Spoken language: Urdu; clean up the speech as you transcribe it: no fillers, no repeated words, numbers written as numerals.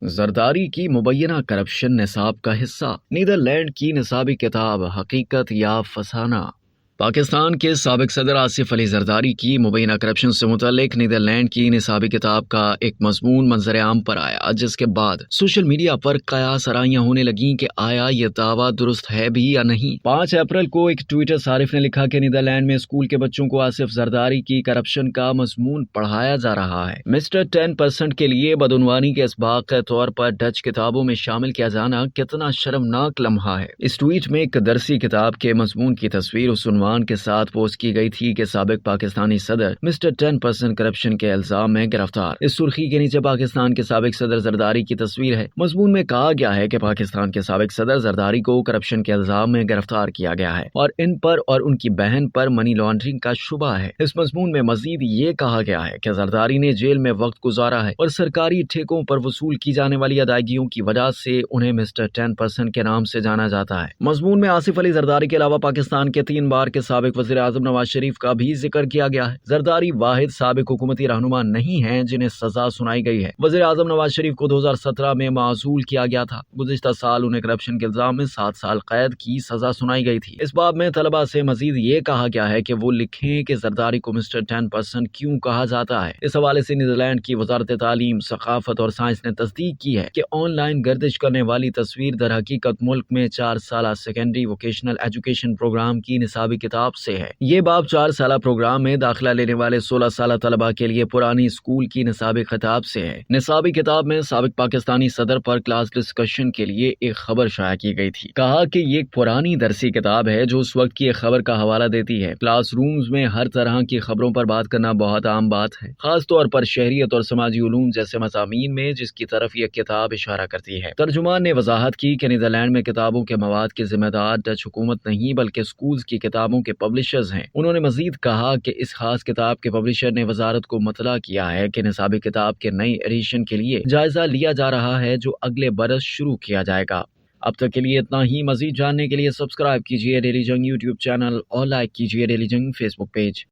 زرداری کی مبینہ کرپشن نصاب کا حصہ، نیدرلینڈ کی نصابی کتاب حقیقت یا فسانہ۔ پاکستان کے سابق صدر آصف علی زرداری کی مبینہ کرپشن سے متعلق نیدرلینڈ کی نصابی کتاب کا ایک مضمون منظر عام پر آیا، جس کے بعد سوشل میڈیا پر قیاس آرائیاں ہونے لگیں کہ آیا یہ دعویٰ درست ہے بھی یا نہیں۔ 5 اپریل کو ایک ٹویٹر صارف نے لکھا کہ نیدرلینڈ میں اسکول کے بچوں کو آصف زرداری کی کرپشن کا مضمون پڑھایا جا رہا ہے۔ مسٹر 10% کے لیے بدعنوانی کے اسباق کے طور پر ڈچ کتابوں میں شامل کیا جانا کتنا شرمناک لمحہ ہے۔ اس ٹویٹ میں ایک درسی کتاب کے مضمون کی تصویر اس عنوان کے ساتھ پوسٹ کی گئی تھی کہ سابق پاکستانی صدر مسٹر 10% کرپشن کے الزام میں گرفتار۔ اس سرخی کے نیچے پاکستان کے سابق صدر زرداری کی تصویر ہے۔ مضمون میں کہا گیا ہے کہ پاکستان کے سابق صدر زرداری کو کرپشن کے الزام میں گرفتار کیا گیا ہے اور ان پر اور ان کی بہن پر منی لانڈرنگ کا شبہ ہے۔ اس مضمون میں مزید یہ کہا گیا ہے کہ زرداری نے جیل میں وقت گزارا ہے اور سرکاری ٹھیکوں پر وصول کی جانے والی ادائیگیوں کی وجہ سے انہیں مسٹر 10% کے نام سے جانا جاتا ہے۔ مضمون میں آصف علی زرداری کے علاوہ پاکستان کے 3 بار کے سابق وزیر اعظم نواز شریف کا بھی ذکر کیا گیا ہے۔ زرداری واحد سابق حکومتی رہنما نہیں ہیں جنہیں سزا سنائی گئی ہے۔ وزیر اعظم نواز شریف کو 2017 میں معزول کیا گیا تھا۔ گزشتہ سال انہیں کرپشن کے الزام میں 7 سال قید کی سزا سنائی گئی تھی۔ اس باب میں طلباء سے مزید یہ کہا گیا ہے کہ وہ لکھیں کہ زرداری کو مسٹر 10% کیوں کہا جاتا ہے۔ اس حوالے سے نیدرلینڈ کی وزارت تعلیم، ثقافت اور سائنس نے تصدیق کی ہے کہ آن لائن گردش کرنے والی تصویر در حقیقت ملک میں 4 سالہ سیکنڈری ووکیشنل ایجوکیشن پروگرام کی نصابی کتاب سے ہے۔ یہ باب 4 سالہ پروگرام میں داخلہ لینے والے 16 سالہ طلباء کے لیے پرانی اسکول کی نصابی خطاب سے ہے۔ نصابی کتاب میں سابق پاکستانی صدر پر کلاس ڈسکشن کے لیے ایک خبر شائع کی گئی تھی۔ کہا کہ یہ ایک پرانی درسی کتاب ہے جو اس وقت کی ایک خبر کا حوالہ دیتی ہے۔ کلاس رومز میں ہر طرح کی خبروں پر بات کرنا بہت عام بات ہے، خاص طور پر شہریت اور سماجی علوم جیسے مضامین میں، جس کی طرف یہ کتاب اشارہ کرتی ہے۔ ترجمان نے وضاحت کی کہ نیدرلینڈ میں کتابوں کے مواد کے ذمہ دار ڈچ حکومت نہیں بلکہ اسکولز کی کتابوں کے پبلشرز ہیں۔ انہوں نے مزید کہا کہ اس خاص کتاب کے پبلشر نے وزارت کو مطلع کیا ہے کہ نصابی کتاب کے نئی ایڈیشن کے لیے جائزہ لیا جا رہا ہے جو اگلے برس شروع کیا جائے گا۔ اب تک کے لیے اتنا ہی۔ مزید جاننے کے لیے سبسکرائب کیجیے ڈیلی جنگ یوٹیوب چینل اور لائک کیجیے ڈیلی جنگ فیس بک پیج۔